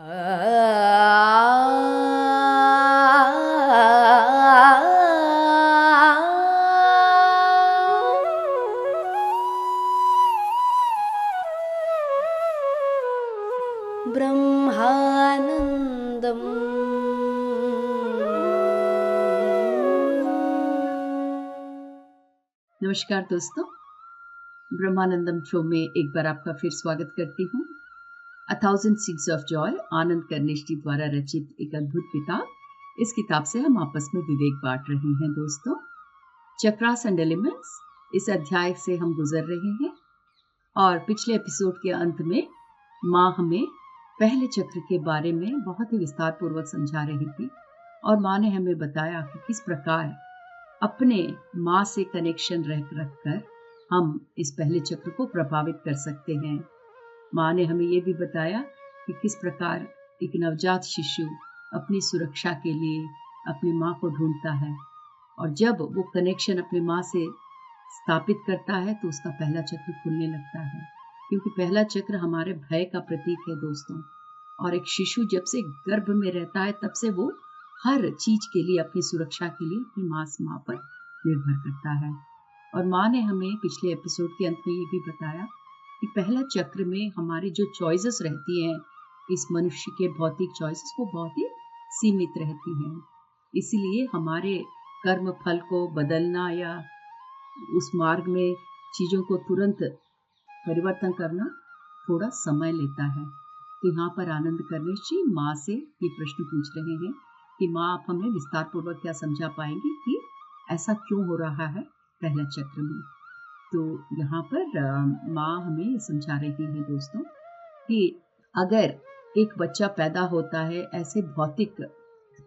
ब्रह्मानंदम। नमस्कार दोस्तों, ब्रह्मानंदम शो में एक बार आपका फिर स्वागत करती हूँ। A Thousand Seeds of Joy, Anand Cornish जी द्वारा रचित एक अद्भुत किताब। इस किताब से हम आपस में विवेक बांट रहे हैं दोस्तों। चक्रास एंड एलिमेंट्स, इस अध्याय से हम गुजर रहे हैं और पिछले एपिसोड के अंत में माँ हमें पहले चक्र के बारे में बहुत ही विस्तार पूर्वक समझा रही थी और माँ ने हमें बताया कि किस प्रकार अपने माँ से कनेक्शन रखकर हम इस पहले चक्र को प्रभावित कर सकते हैं। माँ ने हमें ये भी बताया कि किस प्रकार एक नवजात शिशु अपनी सुरक्षा के लिए अपनी माँ को ढूंढता है और जब वो कनेक्शन अपनी माँ से स्थापित करता है तो उसका पहला चक्र खुलने लगता है, क्योंकि पहला चक्र हमारे भय का प्रतीक है दोस्तों। और एक शिशु जब से गर्भ में रहता है तब से वो हर चीज के लिए, अपनी सुरक्षा के लिए अपनी माँ पर निर्भर करता है। और माँ ने हमें पिछले एपिसोड के अंत में ये भी बताया कि पहला चक्र में हमारी जो चॉइसेस रहती हैं, इस मनुष्य के भौतिक चॉइसेस वो बहुत ही सीमित रहती हैं। इसीलिए हमारे कर्म फल को बदलना या उस मार्ग में चीजों को तुरंत परिवर्तन करना थोड़ा समय लेता है। तो यहाँ पर आनंद कर्निश जी माँ से ये प्रश्न पूछ रहे हैं कि माँ, आप हमें विस्तार पूर्वक क्या समझा पाएंगी कि ऐसा क्यों हो रहा है पहला चक्र में। तो यहाँ पर माँ हमें समझा रही है दोस्तों कि अगर एक बच्चा पैदा होता है ऐसे भौतिक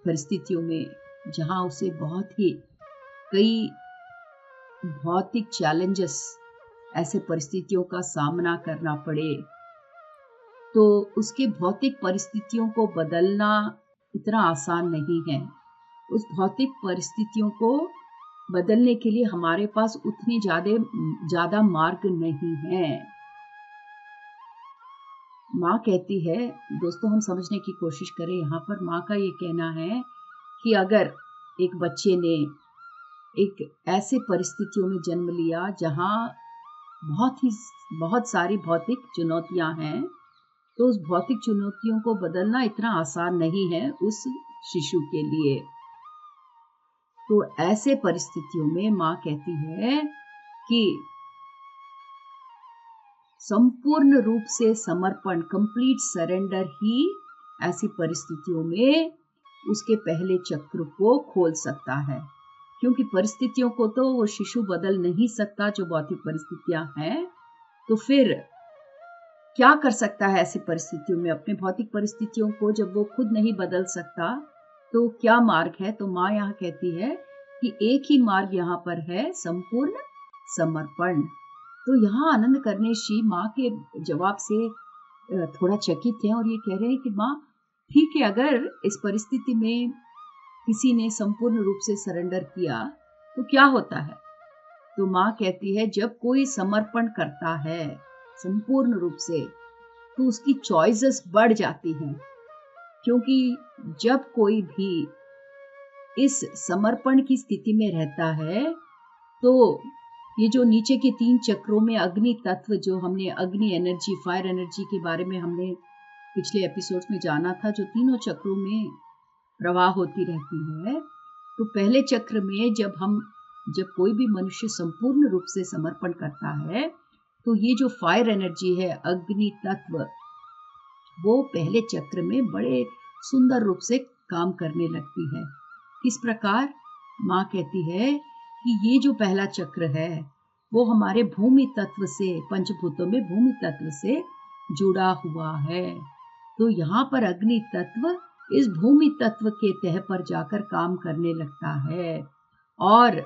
परिस्थितियों में जहाँ उसे बहुत ही कई भौतिक चैलेंजेस, ऐसे परिस्थितियों का सामना करना पड़े, तो उसके भौतिक परिस्थितियों को बदलना इतना आसान नहीं है। उस भौतिक परिस्थितियों को बदलने के लिए हमारे पास उतनी ज्यादा मार्ग नहीं है। माँ कहती है दोस्तों, हम समझने की कोशिश करें। यहाँ पर माँ का ये कहना है कि अगर एक बच्चे ने एक ऐसे परिस्थितियों में जन्म लिया जहाँ बहुत सारी भौतिक चुनौतियां हैं, तो उस भौतिक चुनौतियों को बदलना इतना आसान नहीं है उस शिशु के लिए। तो ऐसे परिस्थितियों में माँ कहती है कि संपूर्ण रूप से समर्पण, कंप्लीट सरेंडर ही ऐसी परिस्थितियों में उसके पहले चक्र को खोल सकता है। क्योंकि परिस्थितियों को तो वो शिशु बदल नहीं सकता, जो भौतिक परिस्थितियां हैं। तो फिर क्या कर सकता है ऐसी परिस्थितियों में? अपने भौतिक परिस्थितियों को जब वो खुद नहीं बदल सकता तो क्या मार्ग है? तो माँ यहाँ कहती है कि एक ही मार्ग यहाँ पर है, संपूर्ण समर्पण। तो यहाँ आनंद कर्निश जी माँ के जवाब से थोड़ा चकित हैं और ये कह रहे हैं कि माँ, ठीक है, अगर इस परिस्थिति में किसी ने संपूर्ण रूप से सरेंडर किया तो क्या होता है? तो माँ कहती है, जब कोई समर्पण करता है संपूर्ण रूप से तो उसकी चॉइसेस बढ़ जाती हैं। क्योंकि जब कोई भी इस समर्पण की स्थिति में रहता है तो ये जो नीचे के 3 चक्रों में अग्नि तत्व, जो हमने अग्नि एनर्जी, फायर एनर्जी के बारे में हमने पिछले एपिसोड्स में जाना था, जो तीनों चक्रों में प्रवाह होती रहती है। तो पहले चक्र में जब कोई भी मनुष्य संपूर्ण रूप से समर्पण करता है तो ये जो फायर एनर्जी है, अग्नि तत्व, वो पहले चक्र में बड़े सुंदर रूप से काम करने लगती है। इस प्रकार माँ कहती है कि ये जो पहला चक्र है वो हमारे भूमि तत्व से, पंचभूतों में भूमि तत्व से जुड़ा हुआ है। तो यहाँ पर अग्नि तत्व इस भूमि तत्व के तह पर जाकर काम करने लगता है और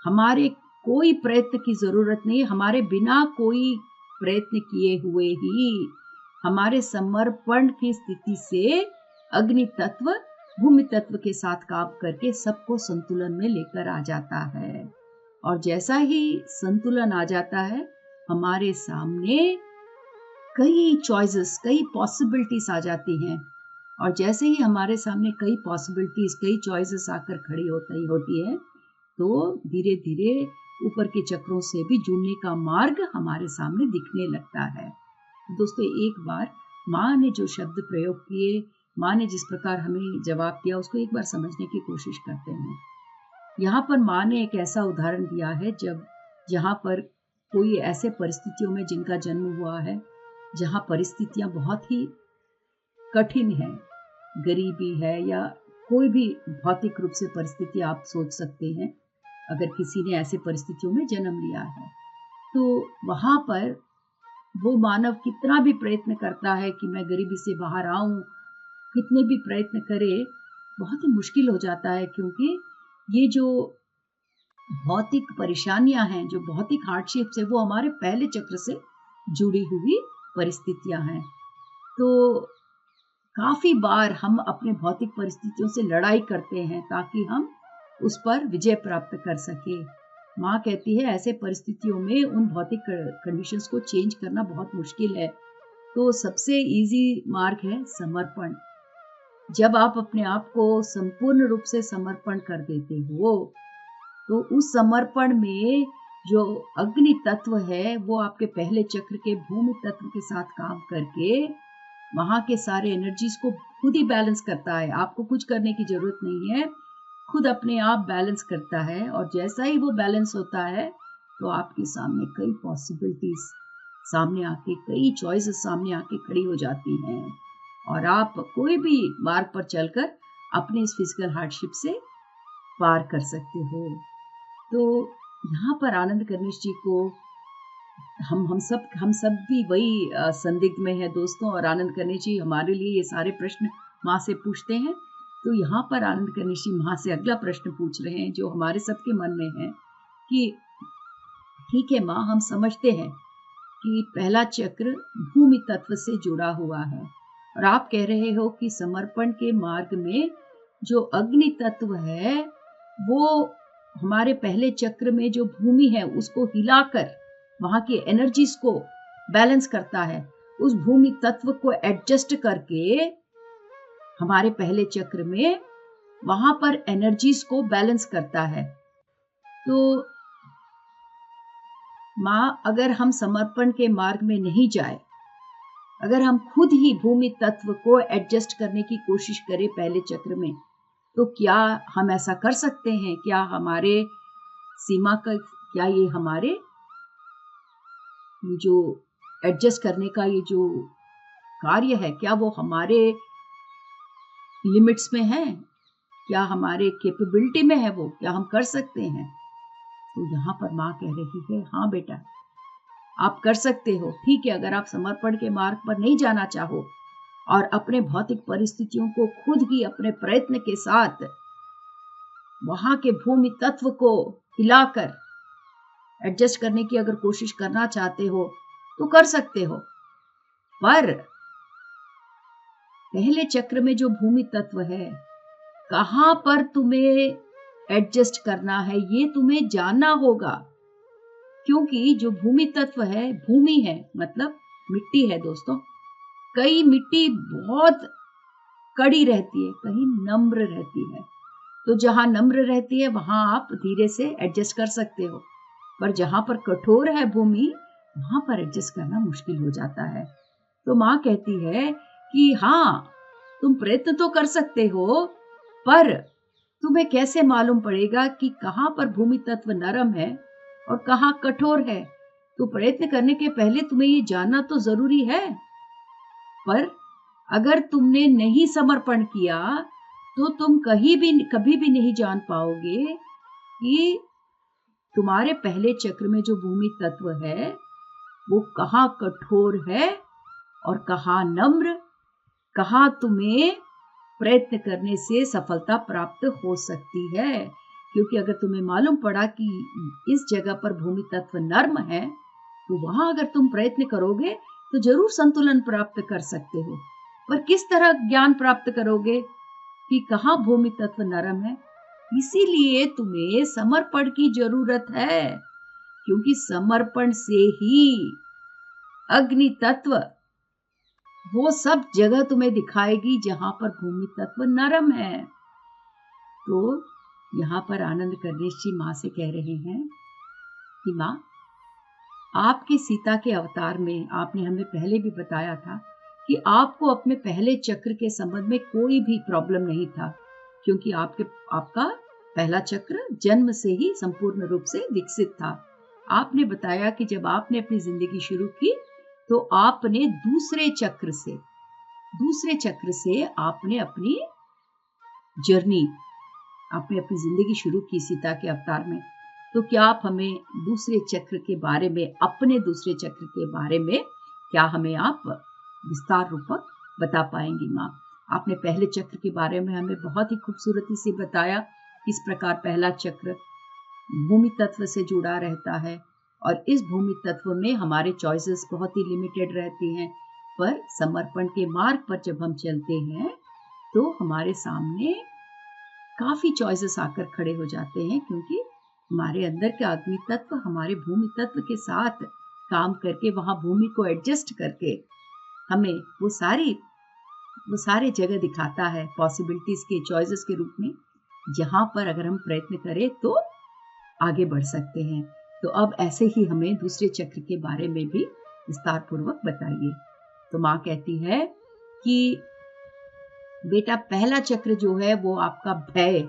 हमारे कोई प्रयत्न की जरूरत नहीं, हमारे बिना कोई प्रयत्न किए हुए ही हमारे समर्पण की स्थिति से अग्नि तत्व भूमि तत्व के साथ काम करके सबको संतुलन में लेकर आ जाता है। और जैसा ही संतुलन आ जाता है, हमारे सामने कई चॉइसेस, कई पॉसिबिलिटीज आ जाती हैं और जैसे ही हमारे सामने कई पॉसिबिलिटीज, कई चॉइसेस आकर खड़ी होती है, तो धीरे धीरे ऊपर के चक्रों से भी जुड़ने का मार्ग हमारे सामने दिखने लगता है। दोस्तों, एक बार माँ ने जो शब्द प्रयोग किए, माँ ने जिस प्रकार हमें जवाब दिया, उसको एक बार समझने की कोशिश करते हैं। यहाँ पर माँ ने एक ऐसा उदाहरण दिया है जहाँ पर कोई ऐसे परिस्थितियों में जिनका जन्म हुआ है, जहाँ परिस्थितियाँ बहुत ही कठिन है, गरीबी है या कोई भी भौतिक रूप से परिस्थिति आप सोच सकते हैं। अगर किसी ने ऐसे परिस्थितियों में जन्म लिया है, तो वहाँ पर वो मानव कितना भी प्रयत्न करता है कि मैं गरीबी से बाहर आऊं, कितने भी प्रयत्न करे, बहुत ही मुश्किल हो जाता है, क्योंकि ये जो भौतिक परेशानियां हैं, जो भौतिक हार्डशिप्स है, वो हमारे पहले चक्र से जुड़ी हुई परिस्थितियां हैं। तो काफी बार हम अपने भौतिक परिस्थितियों से लड़ाई करते हैं ताकि हम उस पर विजय प्राप्त कर सके। माँ कहती है ऐसे परिस्थितियों में उन भौतिक कंडीशंस को चेंज करना बहुत मुश्किल है। तो सबसे इजी मार्ग है समर्पण। जब आप अपने आप को संपूर्ण रूप से समर्पण कर देते हो, तो उस समर्पण में जो अग्नि तत्व है, वो आपके पहले चक्र के भूमि तत्व के साथ काम करके वहां के सारे एनर्जीज को खुद ही बैलेंस करता है। आपको कुछ करने की जरूरत नहीं है, खुद अपने आप बैलेंस करता है। और जैसा ही वो बैलेंस होता है, तो आपके सामने कई पॉसिबिलिटीज सामने आके, कई चॉइसेस सामने आके खड़ी हो जाती हैं, और आप कोई भी मार्ग पर चलकर अपने इस फिजिकल हार्डशिप से पार कर सकते हो। तो यहाँ पर आनंद कनिष्ठ जी को हम सब भी वही संदिग्ध में है दोस्तों। और आनंद कनिष्ठ जी हमारे लिए ये सारे प्रश्न माँ से पूछते हैं। तो यहाँ पर आनंद कनिष्ठ जी माँ से अगला प्रश्न पूछ रहे हैं, जो हमारे सबके मन में है कि ठीक है माँ, हम समझते हैं कि पहला चक्र भूमि तत्व से जुड़ा हुआ है, और आप कह रहे हो कि समर्पण के मार्ग में जो अग्नि तत्व है, वो हमारे पहले चक्र में जो भूमि है उसको हिलाकर वहां की एनर्जीज को बैलेंस करता है। उस भूमि तत्व को एडजस्ट करके हमारे पहले चक्र में वहां पर एनर्जीज को बैलेंस करता है। तो माँ, अगर हम समर्पण के मार्ग में नहीं जाए, अगर हम खुद ही भूमि तत्व को एडजस्ट करने की कोशिश करें पहले चक्र में, तो क्या हम ऐसा कर सकते हैं? क्या हमारे सीमा का, क्या ये हमारे जो एडजस्ट करने का ये जो कार्य है, क्या वो हमारे लिमिट्स में है? क्या हमारे कैपेबिलिटी में है वो? क्या हम कर सकते हैं? तो यहाँ पर माँ कह रही है, हाँ बेटा, आप कर सकते हो। ठीक है, अगर आप समर्पण के मार्ग पर नहीं जाना चाहो और अपने भौतिक परिस्थितियों को खुद ही अपने प्रयत्न के साथ वहां के भूमि तत्व को हिलाकर एडजस्ट करने की अगर कोशिश करना चाहते हो, तो कर सकते हो। पर पहले चक्र में जो भूमि तत्व है, कहां पर तुम्हें एडजस्ट करना है, ये तुम्हें जानना होगा। क्योंकि जो भूमि तत्व है, भूमि है मतलब मिट्टी है दोस्तों। कई मिट्टी बहुत कड़ी रहती है, कहीं नम्र रहती है। तो जहां नम्र रहती है वहां आप धीरे से एडजस्ट कर सकते हो, पर जहां पर कठोर है भूमि, वहां पर एडजस्ट करना मुश्किल हो जाता है। तो माँ कहती है कि हाँ, तुम प्रयत्न तो कर सकते हो, पर तुम्हें कैसे मालूम पड़ेगा कि कहां पर भूमि तत्व नरम है और कहां कठोर है? तो प्रयत्न करने के पहले तुम्हें ये जानना तो जरूरी है। पर अगर तुमने नहीं समर्पण किया, तो तुम कभी भी नहीं जान पाओगे कि तुम्हारे पहले चक्र में जो भूमि तत्व है, वो कहाँ कठोर है और कहाँ नम्र, कहाँ तुम्हें प्रयत्न करने से सफलता प्राप्त हो सकती है। क्योंकि अगर तुम्हें मालूम पड़ा कि इस जगह पर भूमि तत्व नर्म है, तो वहां अगर तुम प्रयत्न करोगे तो जरूर संतुलन प्राप्त कर सकते हो। पर किस तरह ज्ञान प्राप्त करोगे कि कहाँ भूमि तत्व नरम है? इसीलिए तुम्हें समर्पण की जरूरत है, क्योंकि समर्पण से ही अग्नि तत्व वो सब जगह तुम्हें दिखाएगी जहां पर भूमि तत्व नरम है। तो यहाँ पर आनंद कर्णेश जी माँ से कह रहे हैं कि माँ, आपके सीता के अवतार में आपने हमें पहले भी बताया था कि आपको अपने पहले चक्र के संबंध में कोई भी प्रॉब्लम नहीं था, क्योंकि आपका पहला चक्र जन्म से ही संपूर्ण रूप से विकसित था। आपने बताया कि जब आपने अपनी जिंदगी शुरू की तो आपने दूसरे चक्र से आपने अपनी जर्नी, आपने अपनी जिंदगी शुरू की सीता के अवतार में। तो क्या आप हमें दूसरे चक्र के बारे में, अपने दूसरे चक्र के बारे में क्या हमें आप विस्तार रूपक बता पाएंगी माँ? आपने पहले चक्र के बारे में हमें बहुत ही खूबसूरती से बताया, किस प्रकार पहला चक्र भूमि तत्व से जुड़ा रहता है और इस भूमि तत्व में हमारे चॉइसेस बहुत ही लिमिटेड रहती हैं, पर समर्पण के मार्ग पर जब हम चलते हैं तो हमारे सामने काफी चॉइसेस आकर खड़े हो जाते हैं, क्योंकि हमारे अंदर के अग्नि तत्व हमारे भूमि तत्व के साथ काम करके, वहां भूमि को एडजस्ट करके हमें वो सारे जगह दिखाता है पॉसिबिलिटीज के, चॉइसेस के रूप में, जहां पर अगर हम प्रयत्न करें तो आगे बढ़ सकते हैं। तो अब ऐसे ही हमें दूसरे चक्र के बारे में भी विस्तार पूर्वक बताइए। तो माँ कहती है कि बेटा, पहला चक्र जो है वो आपका भय,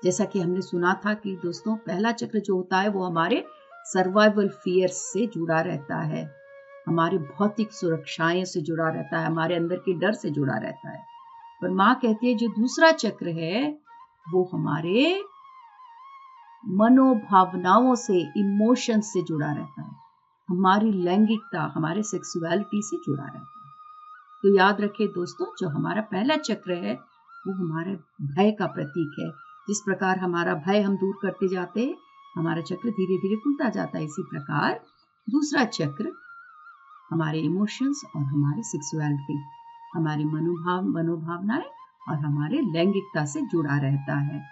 जैसा कि हमने सुना था कि दोस्तों पहला चक्र जो होता है वो हमारे सर्वाइवल फियर्स से जुड़ा रहता है, हमारी भौतिक सुरक्षाएं से जुड़ा रहता है, हमारे अंदर के डर से जुड़ा रहता है। पर माँ कहती है जो दूसरा चक्र है वो हमारे मनोभावनाओं से, इमोशंस से जुड़ा रहता है, हमारी लैंगिकता, हमारे सेक्सुअलिटी से जुड़ा रहता है। तो याद रखें दोस्तों, जो हमारा पहला चक्र है वो हमारे भय का प्रतीक है। जिस प्रकार हमारा भय हम दूर करते जाते हैं, हमारा चक्र धीरे धीरे खुलता जाता है। इसी प्रकार दूसरा चक्र हमारे इमोशंस और हमारे सेक्सुअलिटी, हमारी मनोभावनाएं और हमारे लैंगिकता से जुड़ा रहता है।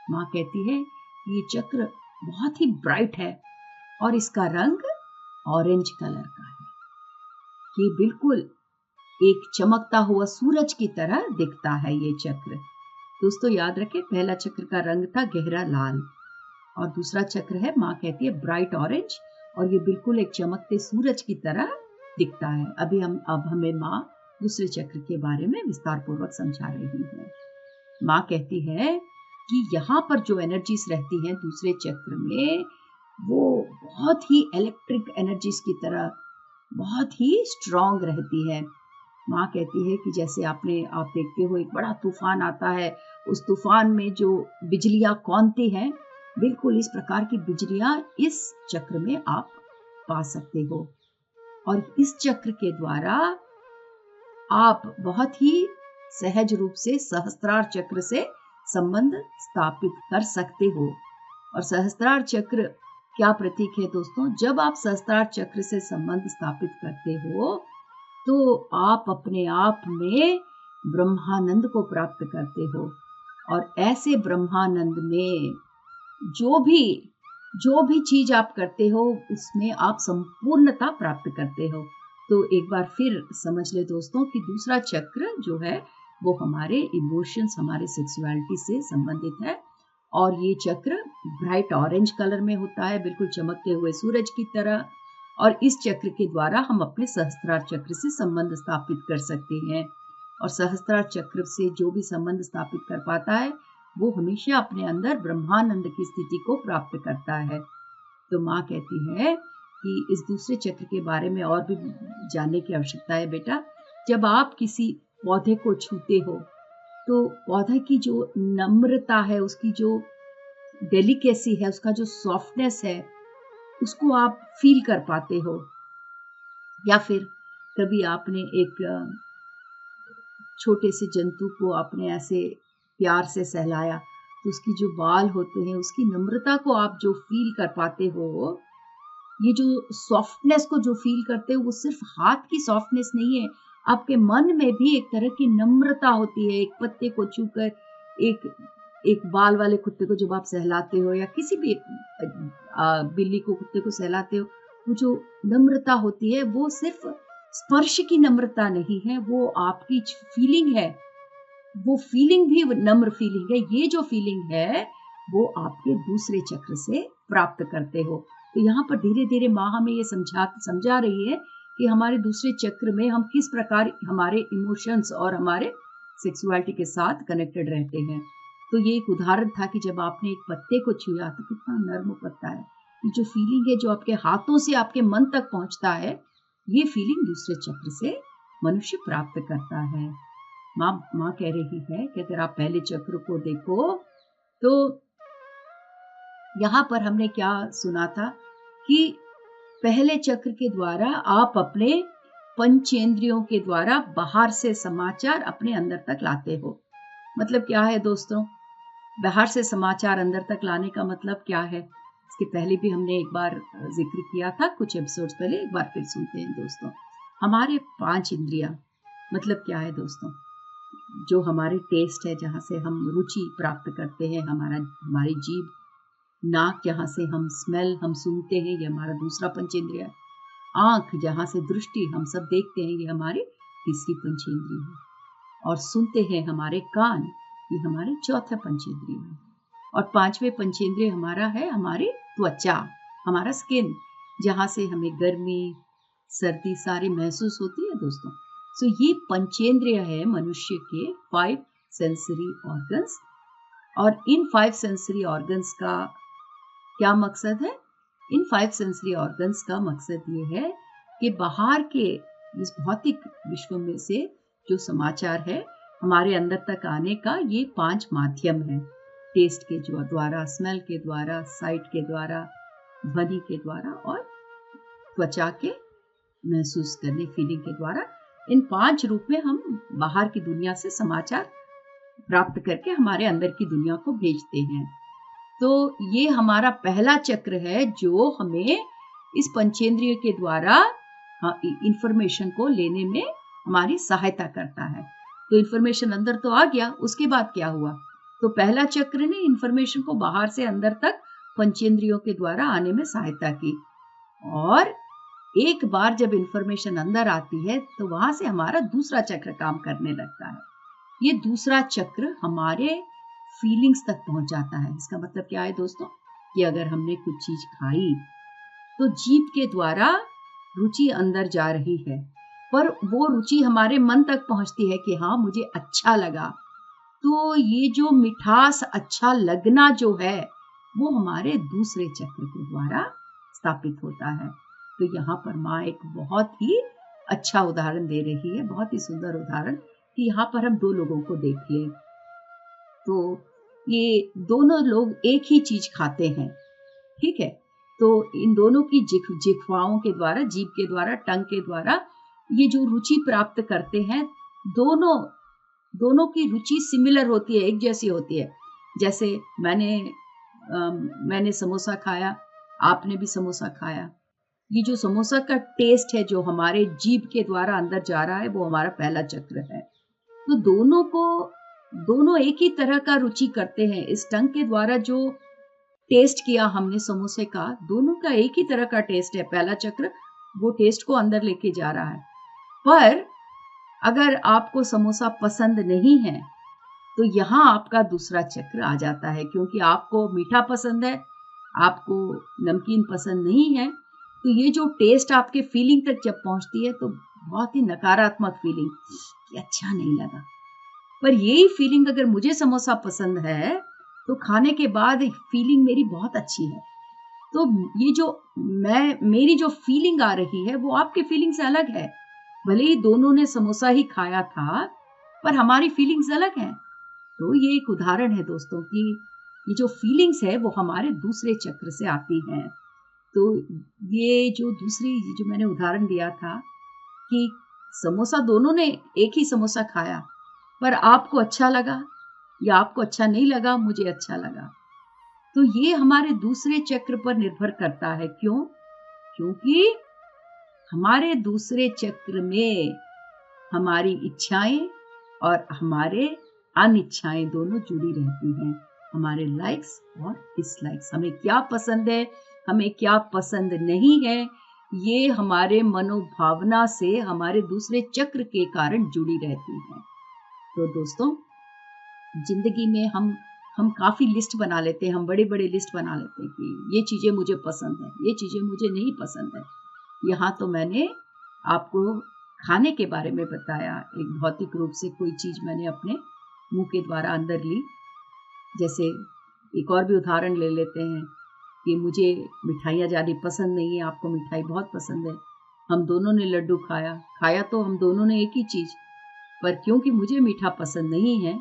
माँ कहती है ये चक्र बहुत ही ब्राइट है और इसका रंग ऑरेंज कलर का है। ये बिल्कुल एक चमकता हुआ सूरज की तरह दिखता है ये चक्र। दोस्तों याद रखें, पहला चक्र का रंग था गहरा लाल और दूसरा चक्र है, माँ कहती है, ब्राइट ऑरेंज, और ये बिल्कुल एक चमकते सूरज की तरह दिखता है। अब हमें माँ दूसरे चक्र के बारे में विस्तार पूर्वक समझा रही है। माँ कहती है कि यहाँ पर जो एनर्जीज रहती हैं दूसरे चक्र में, वो बहुत ही इलेक्ट्रिक एनर्जीज की तरह बहुत ही स्ट्रांग रहती है। माँ कहती है कि जैसे आप देखते हो एक बड़ा तूफान आता है, उस तूफान में जो बिजलियां कौनती हैं, बिल्कुल इस प्रकार की बिजलियां इस चक्र में आप पा सकते हो। और इस चक्र के द्वारा आप बहुत ही सहज रूप से सहस्त्रार चक्र से संबंध स्थापित कर सकते हो। और सहस्त्रार चक्र क्या प्रतीक है दोस्तों? जब आप सहस्त्रार चक्र से संबंध स्थापित करते हो तो आप अपने आप में ब्रह्मानंद को प्राप्त करते हो, और ऐसे ब्रह्मानंद में जो भी चीज आप करते हो उसमें आप संपूर्णता प्राप्त करते हो। तो एक बार फिर समझ ले दोस्तों कि दूसरा चक्र जो है वो हमारे इमोशंस, हमारे सेक्सुअलिटी से संबंधित है, और ये चक्र ब्राइट ऑरेंज कलर में होता है, बिल्कुल चमकते हुए सूरज की तरह। और इस चक्र के द्वारा हम अपने सहस्त्रार चक्र से संबंध स्थापित कर सकते हैं, और सहस्त्रार चक्र से जो भी संबंध स्थापित कर पाता है वो हमेशा अपने अंदर ब्रह्मानंद की स्थिति को प्राप्त करता है। तो माँ कहती है कि इस दूसरे चक्र के बारे में और भी जानने की आवश्यकता है बेटा। जब आप किसी पौधे को छूते हो तो पौधे की जो नम्रता है, उसकी जो डेलिकेसी है, उसका जो सॉफ्टनेस है, उसको आप फील कर पाते हो। या फिर कभी आपने एक छोटे से जंतु को आपने ऐसे प्यार से सहलाया तो उसकी जो बाल होते हैं, उसकी नम्रता को आप जो फील कर पाते हो, ये जो सॉफ्टनेस को जो फील करते हो, वो सिर्फ हाथ की सॉफ्टनेस नहीं है, आपके मन में भी एक तरह की नम्रता होती है। एक पत्ते को छूकर, एक बाल वाले कुत्ते को जब आप सहलाते हो, या किसी भी बिल्ली को, कुत्ते को सहलाते हो, वो जो नम्रता होती है वो सिर्फ स्पर्श की नम्रता नहीं है, वो आपकी फीलिंग है, वो फीलिंग भी नम्र फीलिंग है। ये जो फीलिंग है वो आपके दूसरे चक्र से प्राप्त करते हो। तो यहाँ पर धीरे धीरे माँ हमें ये समझा रही है कि हमारे दूसरे चक्र में हम किस प्रकार हमारे इमोशंस और हमारे सेक्सुअलिटी के साथ कनेक्टेड रहते हैं। तो ये एक उदाहरण था कि जब आपने एक पत्ते को छुआ तो कितना नर्म पत्ता है। ये जो फीलिंग है जो आपके हाथों से आपके मन तक पहुंचता है, ये फीलिंग दूसरे चक्र से मनुष्य प्राप्त करता है। माँ कह रही है कि अगर आप पहले चक्र को देखो तो यहाँ पर हमने क्या सुना था कि पहले चक्र के द्वारा आप अपने पंचेंद्रियों के द्वारा बाहर से समाचार अपने अंदर तक लाते हो। मतलब क्या है दोस्तों, बाहर से समाचार अंदर तक लाने का मतलब क्या है? इसके पहले भी हमने एक बार जिक्र किया था, कुछ एपिसोड्स पहले, एक बार फिर सुनते हैं दोस्तों। हमारे 5 इंद्रियां मतलब क्या है दोस्तों? जो हमारे टेस्ट है, जहाँ से हम रुचि प्राप्त करते हैं, हमारी जीभ, नाक जहाँ से हम स्मेल हम सूंघते हैं, ये हमारा दूसरा पंचेंद्रिय है। आंख जहाँ से दृष्टि हम सब देखते हैं, ये हमारी तीसरी पंचेंद्रिय है। और सुनते हैं हमारे कान, ये हमारे चौथा पंचेंद्रिय है। और 5वें पंचेंद्रिय हमारा है हमारी त्वचा, हमारा स्किन, जहाँ से हमें गर्मी सर्दी सारी महसूस होती है दोस्तों। सो ये पंचेंद्रिय है मनुष्य के 5 सेंसरी ऑर्गन्स। और इन 5 सेंसरी ऑर्गन्स का क्या मकसद है? इन 5 सेंसरी ऑर्गन्स का मकसद ये है कि बाहर के इस भौतिक विश्व में से जो समाचार है हमारे अंदर तक आने का, ये 5 माध्यम है। टेस्ट के द्वारा, स्मेल के द्वारा, साइट के द्वारा, ध्वनि के द्वारा और त्वचा के महसूस करने फीलिंग के द्वारा। इन 5 रूप में हम बाहर की दुनिया से समाचार प्राप्त करके हमारे अंदर की दुनिया को भेजते हैं। तो ये हमारा पहला चक्र है जो हमें इस पंचेंद्रिय के द्वारा इंफॉर्मेशन को लेने में हमारी सहायता करता है। तो इंफॉर्मेशन अंदर तो आ गया, उसके बाद क्या हुआ? तो पहला चक्र ने इंफॉर्मेशन को बाहर से अंदर तक पंचेंद्रियों के द्वारा आने में सहायता की। और एक बार जब इंफॉर्मेशन अंदर आती है तो वहां से हमारा दूसरा चक्र काम करने लगता है। ये दूसरा चक्र हमारे फीलिंग्स तक पहुंच जाता है। इसका मतलब क्या है दोस्तों? कि अगर हमने कुछ चीज खाई तो जीभ के द्वारा रुचि अंदर जा रही है, पर वो रुचि हमारे मन तक पहुंचती है कि हाँ मुझे अच्छा लगा। तो ये जो मिठास, अच्छा लगना जो है, वो हमारे दूसरे चक्र के द्वारा स्थापित होता है। तो यहाँ पर माँ एक बहुत ही अच्छा उदाहरण दे रही है, बहुत ही सुंदर उदाहरण, कि यहाँ पर हम 2 लोगों को देखिए। तो ये दोनों लोग एक ही चीज खाते हैं, ठीक है? तो इन दोनों की जिह्वाओं के द्वारा, जीभ के द्वारा, टंग के द्वारा ये जो रुचि प्राप्त करते हैं, दोनों की रुचि सिमिलर होती है, एक जैसी होती है। जैसे मैंने समोसा खाया, आपने भी समोसा खाया। ये जो समोसा का टेस्ट है जो हमारे जीभ के द्वारा अंदर जा रहा है, वो हमारा पहला चक्र है। तो दोनों एक ही तरह का रुचि करते हैं। इस टंग के द्वारा जो टेस्ट किया हमने समोसे का, दोनों का एक ही तरह का टेस्ट है। पहला चक्र वो टेस्ट को अंदर लेके जा रहा है। पर अगर आपको समोसा पसंद नहीं है तो यहाँ आपका दूसरा चक्र आ जाता है, क्योंकि आपको मीठा पसंद है, आपको नमकीन पसंद नहीं है। तो ये जो टेस्ट आपके फीलिंग तक जब पहुंचती है तो बहुत ही नकारात्मक फीलिंग कि अच्छा नहीं लगा। पर यही फीलिंग अगर मुझे समोसा पसंद है तो खाने के बाद फीलिंग मेरी बहुत अच्छी है। तो ये जो मेरी जो फीलिंग आ रही है वो आपके फीलिंग से अलग है। भले ही दोनों ने समोसा ही खाया था, पर हमारी फीलिंग्स अलग हैं। तो ये एक उदाहरण है दोस्तों कि ये जो फीलिंग्स है वो हमारे दूसरे चक्र से आती हैं। तो ये जो मैंने उदाहरण दिया था कि समोसा, दोनों ने एक ही समोसा खाया, पर आपको अच्छा लगा या आपको अच्छा नहीं लगा, मुझे अच्छा लगा। तो ये हमारे दूसरे चक्र पर निर्भर करता है। क्यों? क्योंकि हमारे दूसरे चक्र में हमारी इच्छाएं और हमारे अनिच्छाएं दोनों जुड़ी रहती हैं। हमारे लाइक्स और डिसलाइक्स, हमें क्या पसंद है, हमें क्या पसंद नहीं है, ये हमारे मनोभावना से हमारे दूसरे चक्र के कारण जुड़ी रहती हैं। तो दोस्तों, जिंदगी में हम काफी लिस्ट बना लेते हैं, हम बड़े-बड़े लिस्ट बना लेते हैं कि ये चीजें मुझे पसंद है, ये चीजें मुझे नहीं पसंद है। यहाँ तो मैंने आपको खाने के बारे में बताया, एक भौतिक रूप से कोई चीज मैंने अपने मुंह के द्वारा अंदर ली। जैसे एक और भी उदाहरण ले लेते हैं कि मुझे मिठाइयाँ ज़्यादा पसंद नहीं है, आपको मिठाई बहुत पसंद है। हम दोनों ने लड्डू खाया तो हम दोनों ने एक ही चीज़, पर क्योंकि मुझे मीठा पसंद नहीं है,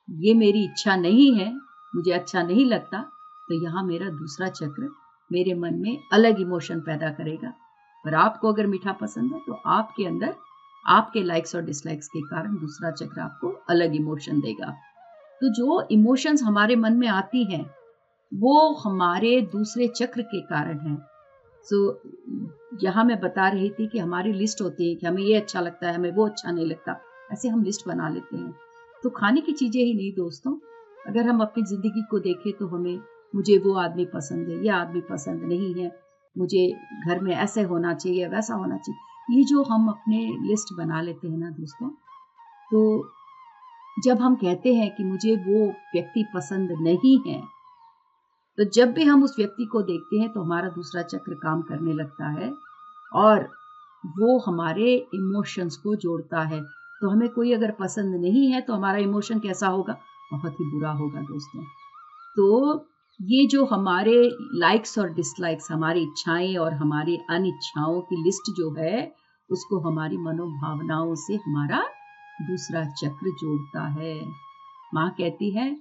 ये मेरी इच्छा नहीं है, मुझे अच्छा नहीं लगता, तो यहाँ मेरा दूसरा चक्र मेरे मन में अलग इमोशन पैदा करेगा। पर आपको अगर मीठा पसंद है तो आपके अंदर आपके लाइक्स और डिसलाइक्स के कारण दूसरा चक्र आपको अलग इमोशन देगा। तो जो इमोशंस हमारे मन में आती हैं वो हमारे दूसरे चक्र के कारण है। यहाँ मैं बता रही थी कि हमारी लिस्ट होती है कि हमें ये अच्छा लगता है, हमें वो अच्छा नहीं लगता, ऐसे हम लिस्ट बना लेते हैं। तो खाने की चीजें ही नहीं दोस्तों, अगर हम अपनी जिंदगी को देखें तो मुझे वो आदमी पसंद है, ये आदमी पसंद नहीं है, मुझे घर में ऐसे होना चाहिए, वैसा होना चाहिए, ये जो हम अपने लिस्ट बना लेते हैं ना दोस्तों, तो जब हम कहते हैं कि मुझे वो व्यक्ति पसंद नहीं है, तो जब भी हम उस व्यक्ति को देखते हैं तो हमारा दूसरा चक्र काम करने लगता है और वो हमारे इमोशंस को जोड़ता है। तो हमें कोई अगर पसंद नहीं है तो हमारा इमोशन कैसा होगा? बहुत ही बुरा होगा दोस्तों। तो ये जो हमारे लाइक्स और डिसलाइक्स, हमारी इच्छाएं और हमारी अनिच्छाओं की लिस्ट जो है, उसको हमारी मनोभावनाओं से हमारा दूसरा चक्र जोड़ता है। माँ कहती है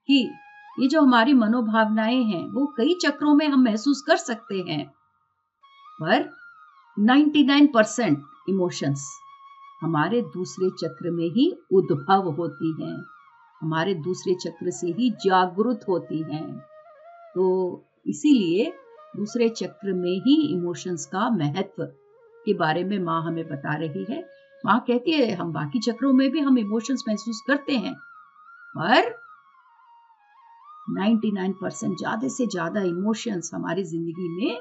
कि ये जो हमारी मनोभावनाएं हैं वो कई चक्रों में हम महसूस कर सकते हैं, पर 99% इमोशंस हमारे दूसरे चक्र में ही उद्भव होती हैं, हमारे दूसरे चक्र से ही जागृत होती हैं। तो इसीलिए दूसरे चक्र में ही इमोशंस का महत्व के बारे में माँ हमें बता रही है। माँ कहती है हम बाकी चक्रों में भी हम इमोशंस महसूस करते हैं, पर 99% ज्यादा से ज्यादा इमोशंस हमारी जिंदगी में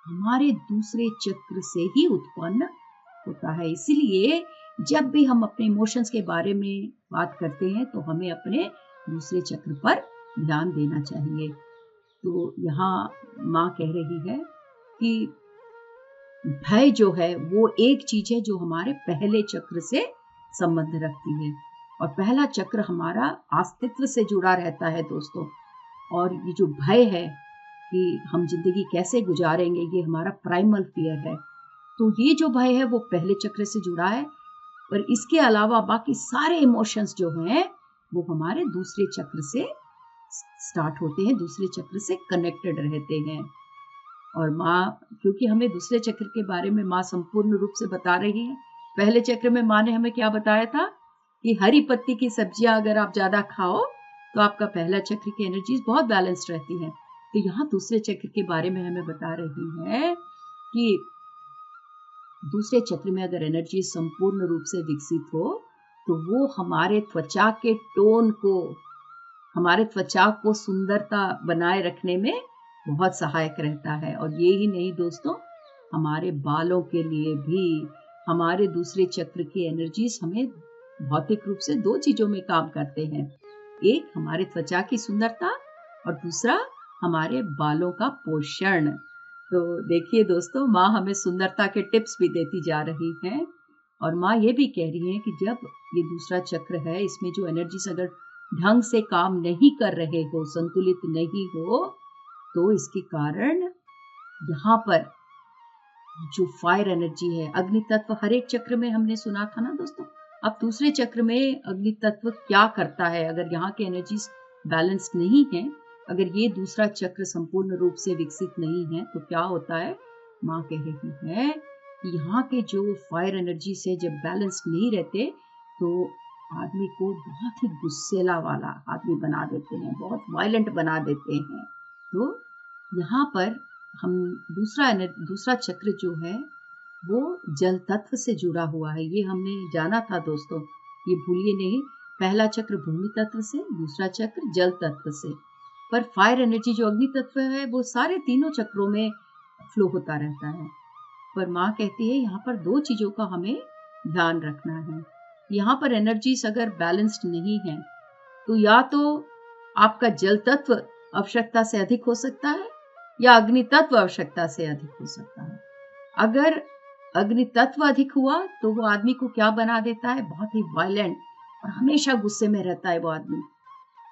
हमारे दूसरे चक्र से ही उत्पन्न होता है। इसीलिए जब भी हम अपने इमोशंस के बारे में बात करते हैं तो हमें अपने दूसरे चक्र पर ध्यान देना चाहिए। तो यहाँ माँ कह रही है कि भय जो है वो एक चीज है जो हमारे पहले चक्र से संबंध रखती है, और पहला चक्र हमारा अस्तित्व से जुड़ा रहता है दोस्तों। और ये जो भय है कि हम जिंदगी कैसे गुजारेंगे, ये हमारा प्राइमल फियर है। तो ये जो भय है वो पहले चक्र से जुड़ा है, पर इसके अलावा बाकी सारे इमोशंस जो हैं वो हमारे दूसरे चक्र से स्टार्ट होते हैं, दूसरे चक्र से कनेक्टेड रहते हैं। और माँ, क्योंकि हमें दूसरे चक्र के बारे में माँ संपूर्ण रूप से बता रही है। पहले चक्र में माँ ने हमें क्या बताया था कि हरी पत्ती की सब्जियां अगर आप ज्यादा खाओ तो आपका पहला चक्र की एनर्जीज बहुत बैलेंस्ड रहती है। तो यहाँ दूसरे चक्र के बारे में हमें बता रही है कि दूसरे चक्र में अगर एनर्जी संपूर्ण रूप से विकसित हो तो वो हमारे त्वचा के टोन को, हमारे त्वचा को सुंदरता बनाए रखने में बहुत सहायक रहता है। और ये ही नहीं दोस्तों, हमारे बालों के लिए भी हमारे दूसरे चक्र की एनर्जीज हमें भौतिक रूप से दो चीजों में काम करते हैं। एक हमारे त्वचा की सुंदरता और दूसरा हमारे बालों का पोषण। तो देखिए दोस्तों, माँ हमें सुंदरता के टिप्स भी देती जा रही हैं, और माँ ये भी कह रही है कि जब ये दूसरा चक्र है, इसमें जो एनर्जीज अगर ढंग से काम नहीं कर रहे हो, संतुलित नहीं हो, तो इसके कारण यहाँ पर जो फायर एनर्जी है, अग्नि तत्व हर एक चक्र में हमने सुना था ना दोस्तों। अब दूसरे चक्र में अग्नि तत्व क्या करता है? अगर यहाँ की एनर्जीज बैलेंस नहीं है, अगर ये दूसरा चक्र संपूर्ण रूप से विकसित नहीं है, तो क्या होता है? माँ कह रही है कि यहाँ के जो फायर एनर्जी से जब बैलेंस नहीं रहते तो आदमी को बहुत ही गुस्सेला वाला आदमी बना देते हैं, बहुत वायलेंट बना देते हैं। तो यहाँ पर हम दूसरा चक्र जो है वो जल तत्व से जुड़ा हुआ है। ये हमने जाना था दोस्तों, ये भूलिए नहीं। पहला चक्र भूमि तत्व से, दूसरा चक्र जल तत्व से। पर फायर एनर्जी जो अग्नि तत्व है वो सारे तीनों चक्रों में फ्लो होता रहता है। पर माँ कहती है यहाँ पर दो चीजों का हमें ध्यान रखना है। यहाँ पर एनर्जीज अगर बैलेंस्ड नहीं है तो या तो आपका जल तत्व आवश्यकता से अधिक हो सकता है या अग्नि तत्व आवश्यकता से अधिक हो सकता है। अगर अग्नि तत्व अधिक हुआ तो वो आदमी को क्या बना देता है, बहुत ही वायलेंट और हमेशा गुस्से में रहता है वो आदमी।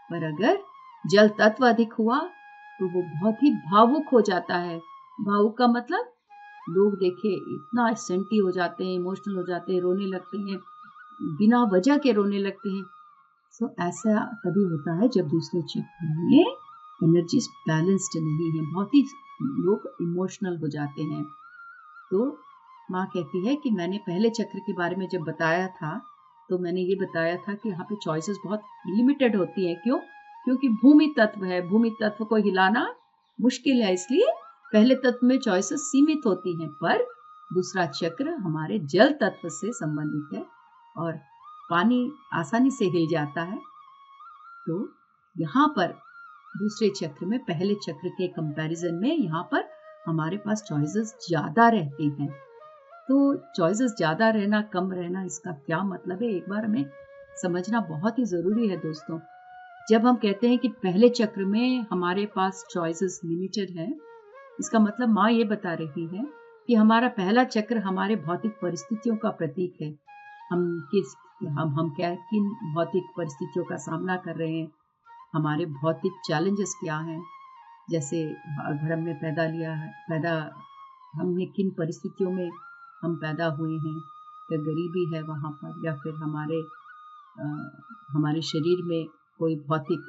पर अगर जल तत्व अधिक हुआ तो वो बहुत ही भावुक हो जाता है। भावुक का मतलब लोग देखिए इतना सेंटी हो जाते हैं, इमोशनल हो जाते हैं, रोने लगते हैं, बिना वजह के रोने लगते हैं। सो ऐसा तभी होता है जब दूसरे चक्र में एनर्जीज बैलेंस्ड नहीं है, बहुत ही लोग इमोशनल हो जाते हैं। तो माँ कहती है कि मैंने पहले चक्र के बारे में जब बताया था तो मैंने ये बताया था कि यहाँ पे चॉइसेस बहुत लिमिटेड होती हैं। क्यों? क्योंकि भूमि तत्व है, भूमि तत्व को हिलाना मुश्किल है, इसलिए पहले तत्व में चॉइसेस सीमित होती हैं। पर दूसरा चक्र हमारे जल तत्व से संबंधित है और पानी आसानी से हिल जाता है। तो यहाँ पर दूसरे चक्र में पहले चक्र के कंपैरिजन में यहाँ पर हमारे पास चॉइसेस ज्यादा रहती हैं। तो चॉइसेस ज्यादा रहना कम रहना इसका क्या मतलब है, एक बार हमें समझना बहुत ही जरूरी है दोस्तों। जब हम कहते हैं कि पहले चक्र में हमारे पास चॉइसेस लिमिटेड है, इसका मतलब माँ ये बता रही है कि हमारा पहला चक्र हमारे भौतिक परिस्थितियों का प्रतीक है। हम क्या किन भौतिक परिस्थितियों का सामना कर रहे हैं, हमारे भौतिक चैलेंजेस क्या हैं। जैसे अगर हमने हमने किन परिस्थितियों में हम पैदा हुए हैं, या गरीबी है वहाँ पर, या फिर हमारे शरीर में कोई भौतिक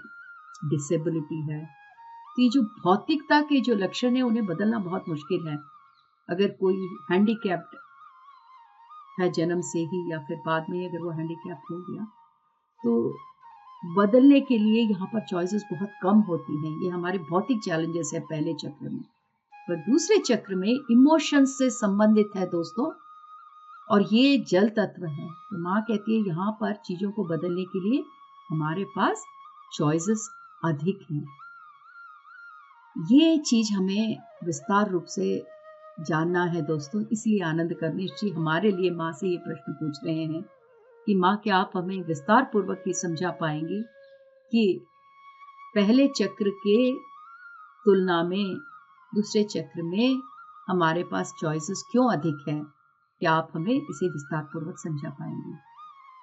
डिसेबिलिटी है। तो ये जो भौतिकता के जो लक्षण है उन्हें बदलना बहुत मुश्किल है। अगर कोई हैंडीकैप्ड है जन्म से ही या फिर बाद में अगर वो हैंडीकैप्ड हो गया तो बदलने के लिए यहाँ पर चॉइसेस बहुत कम होती हैं। ये हमारे भौतिक चैलेंजेस है पहले चक्र में। पर दूसरे चक्र में इमोशंस से संबंधित है दोस्तों, और ये जल तत्व है। तो माँ कहती है यहाँ पर चीजों को बदलने के लिए हमारे पास चॉइसेस अधिक हैं। ये चीज हमें विस्तार रूप से जानना है दोस्तों। इसलिए आनंद कर्निश जी हमारे लिए माँ से ये प्रश्न पूछ रहे हैं कि माँ क्या आप हमें विस्तार पूर्वक ये समझा पाएंगे कि पहले चक्र के तुलना में दूसरे चक्र में हमारे पास चॉइसेस क्यों अधिक है? क्या आप हमें इसे विस्तार पूर्वक समझा पाएंगे?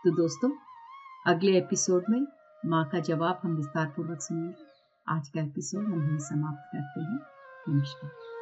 तो दोस्तों अगले एपिसोड में माँ का जवाब हम विस्तार पूर्वक सुनेंगे। आज का एपिसोड हम यहीं समाप्त करते हैं। नमस्कार।